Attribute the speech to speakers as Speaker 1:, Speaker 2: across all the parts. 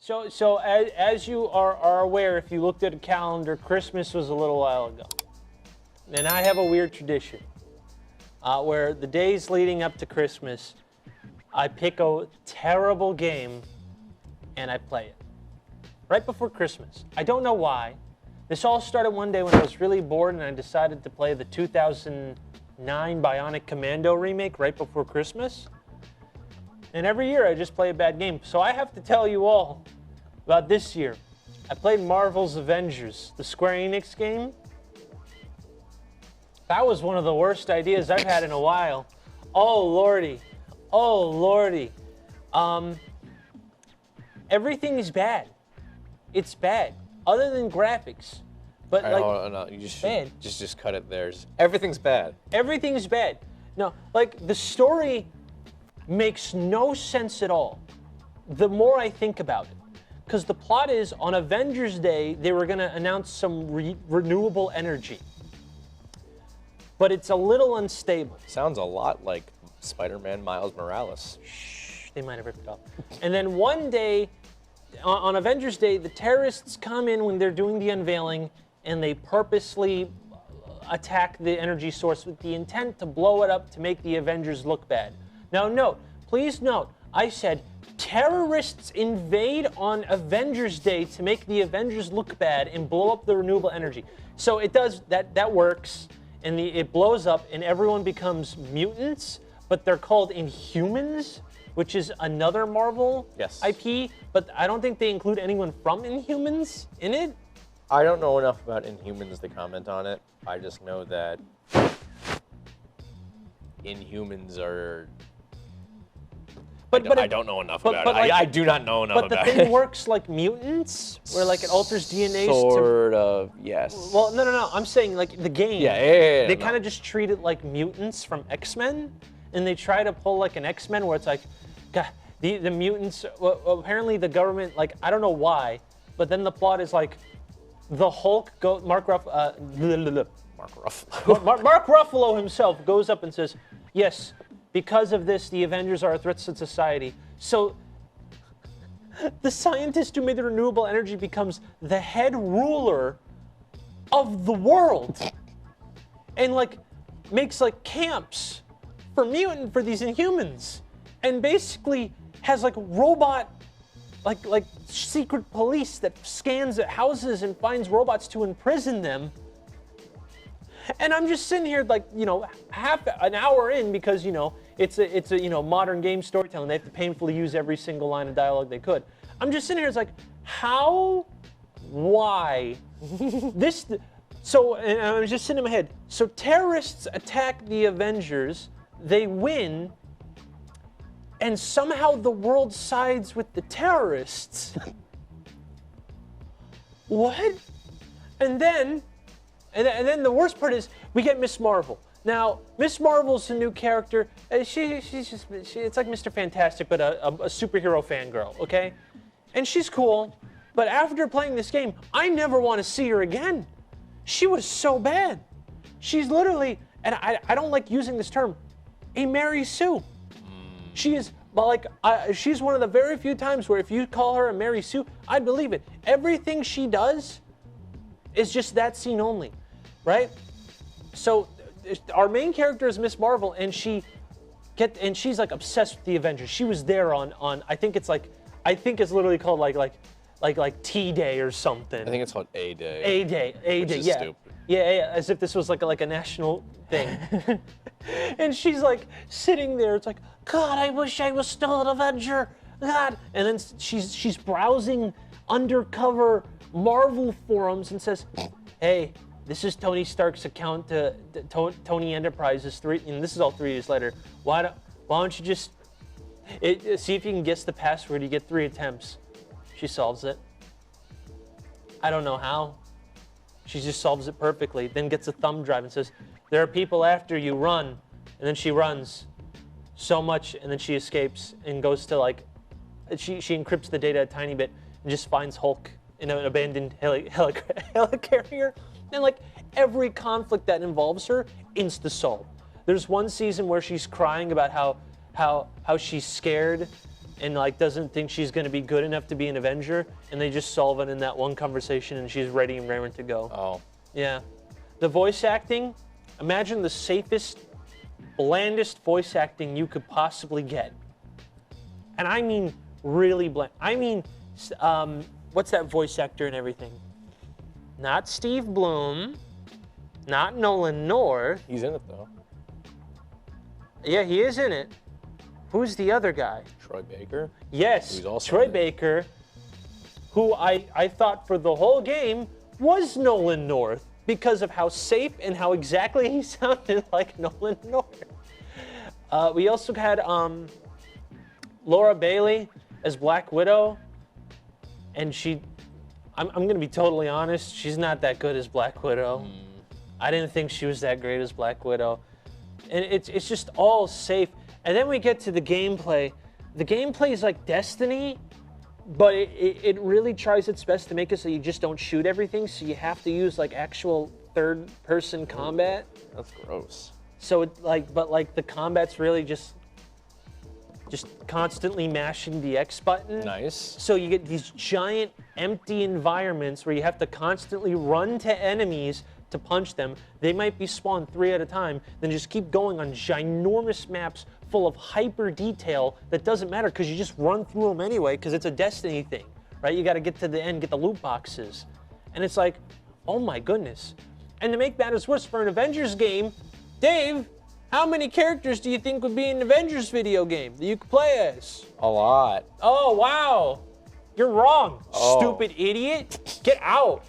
Speaker 1: So as you are aware, if you looked at a calendar, Christmas was a little while ago. And I have a weird tradition where the days leading up to Christmas, I pick a terrible game and I play it. Right before Christmas. I don't know why. This all started one day when I was really bored and I decided to play the 2009 Bionic Commando remake right before Christmas. And every year I just play a bad game. So I have to tell you all about this year. I played Marvel's Avengers, the Square Enix game. That was one of the worst ideas I've had in a while. Oh, Lordy. Oh, Lordy. Everything is bad. It's bad, other than graphics. But
Speaker 2: no, you just cut it there. Everything's bad.
Speaker 1: Everything's bad. No, like the story makes no sense at all. The more I think about it, because the plot is on Avengers Day they were going to announce some renewable energy, but it's a little unstable.
Speaker 2: Sounds a lot like Spider-Man Miles Morales.
Speaker 1: Shh, they might have ripped it off. And then one day, on Avengers Day, the terrorists come in when they're doing the unveiling and they purposely attack the energy source with the intent to blow it up to make the Avengers look bad. Now please note, I said terrorists invade on Avengers Day to make the Avengers look bad and blow up the renewable energy. So it does, that works, and it blows up and everyone becomes mutants, but they're called Inhumans, which is another Marvel IP, but I don't think they include anyone from Inhumans in it.
Speaker 2: I don't know enough about Inhumans to comment on it. I just know that Inhumans are... I don't know enough about it. I do not know enough about it.
Speaker 1: But the thing works like mutants, where like it alters DNA.
Speaker 2: Sort of, yes.
Speaker 1: Well, no. I'm saying like the game.
Speaker 2: Yeah.
Speaker 1: They kind of just treat it like mutants from X-Men, and they try to pull like an X-Men where it's like, God, the mutants. Well, apparently the government, like I don't know why, but then the plot is like, the Hulk Mark Ruffalo himself goes up and says, yes. Because of this, the Avengers are a threat to society. So the scientist who made the renewable energy becomes the head ruler of the world. And like makes like camps for these Inhumans. And basically has like robot, like secret police that scans houses and finds robots to imprison them. And I'm just sitting here like, half an hour in because, it's a modern game storytelling. They have to painfully use every single line of dialogue they could. I'm just sitting here, it's like, how, why, this, so, and I was just sitting in my head, so terrorists attack the Avengers, they win, and somehow the world sides with the terrorists. What? And then the worst part is we get Miss Marvel. Now, Miss Marvel's a new character. It's like Mr. Fantastic, but a superhero fangirl, okay? And she's cool, but after playing this game, I never want to see her again. She was so bad. She's literally, and I don't like using this term, a Mary Sue. She is, but she's one of the very few times where if you call her a Mary Sue, I'd believe it. Everything she does is just that scene only. Right? So our main character is Miss Marvel, and she's like obsessed with the Avengers. She was there on I think it's literally called like T-Day or something.
Speaker 2: I think it's called A-Day.
Speaker 1: A-Day, yeah.
Speaker 2: Stupid.
Speaker 1: Yeah, as if this was like a national thing. And she's like sitting there. It's like, God, I wish I was still an Avenger. God, and then she's browsing undercover Marvel forums and says, hey. This is Tony Stark's account to Tony Enterprises, and this is all 3 years later. Why don't you just see if you can guess the password? You get 3 attempts. She solves it. I don't know how. She just solves it perfectly. Then gets a thumb drive and says, there are people after you, run. And then she runs so much, and then she escapes and goes to she encrypts the data a tiny bit and just finds Hulk in an abandoned helicarrier. And like every conflict that involves her, insta-solved. There's one season where she's crying about how she's scared and like doesn't think she's going to be good enough to be an Avenger, and they just solve it in that one conversation, and she's ready and raring to go.
Speaker 2: Oh.
Speaker 1: Yeah. The voice acting, imagine the safest, blandest voice acting you could possibly get. And I mean really bland. I mean, what's that voice actor and everything? Not Steve Bloom, not Nolan North.
Speaker 2: He's in it, though.
Speaker 1: Yeah, he is in it. Who's the other guy?
Speaker 2: Troy Baker?
Speaker 1: Yes,
Speaker 2: Who's also
Speaker 1: Troy
Speaker 2: in it.
Speaker 1: Baker, who I thought for the whole game was Nolan North because of how safe and how exactly he sounded like Nolan North. We also had Laura Bailey as Black Widow, and I'm going to be totally honest, she's not that good as Black Widow. I didn't think she was that great as Black Widow. And it's just all safe. And then we get to the gameplay. The gameplay is like Destiny, but it really tries its best to make it so you just don't shoot everything, so you have to use like actual third-person combat.
Speaker 2: That's gross.
Speaker 1: So but the combat's really just constantly mashing the X button.
Speaker 2: Nice.
Speaker 1: So you get these giant empty environments where you have to constantly run to enemies to punch them. They might be spawned 3 at a time, then just keep going on ginormous maps full of hyper detail that doesn't matter because you just run through them anyway because it's a Destiny thing, right? You got to get to the end, get the loot boxes. And it's like, oh my goodness. And to make matters worse, for an Avengers game, Dave, how many characters do you think would be in an Avengers video game that you could play as?
Speaker 2: A lot.
Speaker 1: Oh, wow. You're wrong,
Speaker 2: Oh.
Speaker 1: stupid idiot. Get out.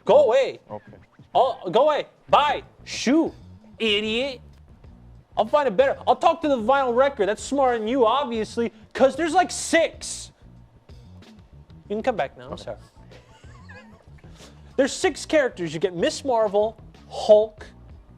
Speaker 1: Go away.
Speaker 2: Okay.
Speaker 1: Oh, go away. Bye. Shoot, idiot. I'll find a better. I'll talk to the vinyl record. That's smarter than you, obviously, because there's like 6. You can come back now. I'm sorry. There's 6 characters. You get Miss Marvel, Hulk,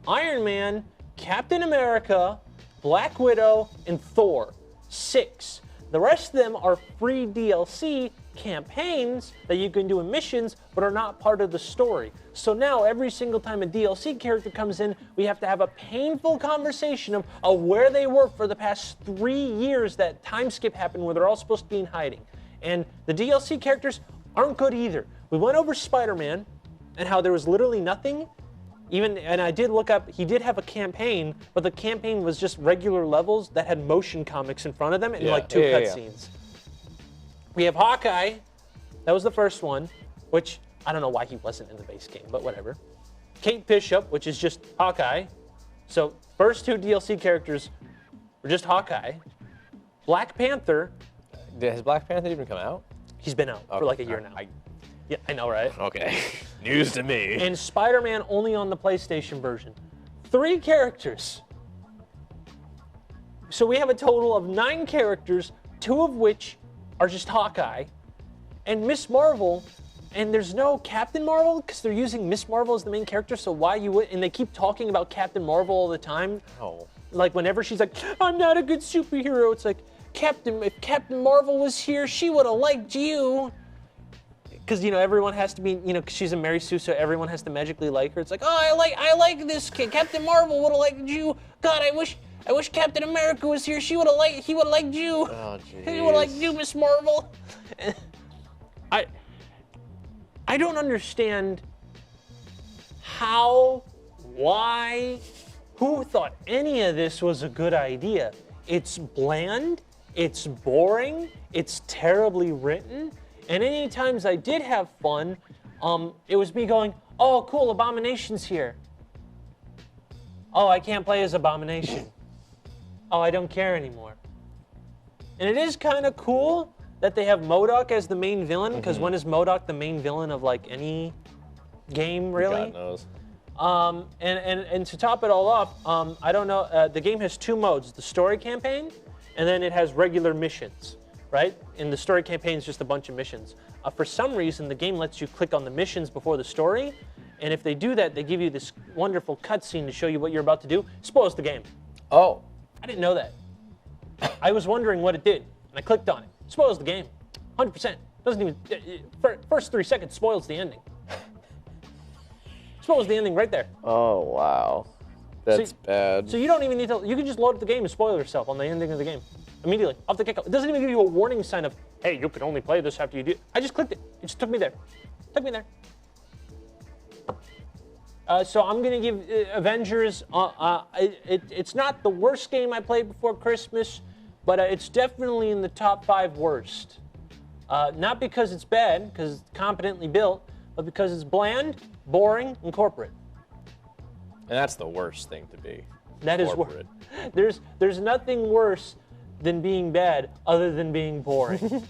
Speaker 1: Iron Man, Captain America, Black Widow, and Thor. 6. The rest of them are free DLC campaigns that you can do in missions, but are not part of the story. So now every single time a DLC character comes in, we have to have a painful conversation of where they were for the past 3 years that time skip happened where they're all supposed to be in hiding. And the DLC characters aren't good either. We went over Spider-Man and how there was literally nothing. And I did look up, he did have a campaign, but the campaign was just regular levels that had motion comics in front of them and like 2 cutscenes. We have Hawkeye, that was the first one, which I don't know why he wasn't in the base game, but whatever. Kate Bishop, which is just Hawkeye. So first 2 DLC characters were just Hawkeye. Black Panther.
Speaker 2: Has Black Panther even come out?
Speaker 1: He's been out for like a year now. Yeah, I know, right?
Speaker 2: Okay. News to me.
Speaker 1: And Spider-Man only on the PlayStation version. 3 characters. So we have a total of 9 characters, 2 of which are just Hawkeye. And Miss Marvel, and there's no Captain Marvel because they're using Miss Marvel as the main character, so why you would, and they keep talking about Captain Marvel all the time.
Speaker 2: Oh.
Speaker 1: Like whenever she's like, I'm not a good superhero, it's like, if Captain Marvel was here, she would have liked you. Because, you know, everyone has to be, you know, 'cause she's a Mary Sue, so everyone has to magically like her. It's like, oh, I like this kid. Captain Marvel would have liked you. God, I wish Captain America was here. He would have liked you.
Speaker 2: Oh, jeez.
Speaker 1: He would have liked you, Miss Marvel. I don't understand how, why, who thought any of this was a good idea. It's bland, it's boring, it's terribly written, and any times I did have fun, it was me going, oh, cool, Abomination's here. Oh, I can't play as Abomination. Oh, I don't care anymore. And it is kind of cool that they have MODOK as the main villain, because when is MODOK the main villain of like any game, really?
Speaker 2: God knows.
Speaker 1: And to top it all off, I don't know, the game has 2 modes, the story campaign, and then it has regular missions, right? And the story campaign is just a bunch of missions. For some reason, the game lets you click on the missions before the story, and if they do that, they give you this wonderful cutscene to show you what you're about to do. Spoils the game.
Speaker 2: Oh.
Speaker 1: I didn't know that. I was wondering what it did, and I clicked on it. Spoils the game, 100%. Doesn't even, first 3 seconds spoils the ending. Spoils the ending right there.
Speaker 2: Oh, wow. That's bad.
Speaker 1: So you don't even need to, you can just load up the game and spoil yourself on the ending of the game. immediately, off the get-go. It doesn't even give you a warning sign of, hey, you can only play this after you do. I just clicked it. It just took me there. So I'm gonna give Avengers. It's not the worst game I played before Christmas, but it's definitely in the top 5 worst. Not because it's bad, because it's competently built, but because it's bland, boring, and corporate.
Speaker 2: And that's the worst thing to be.
Speaker 1: That is
Speaker 2: corporate.
Speaker 1: There's nothing worse than being bad other than being boring.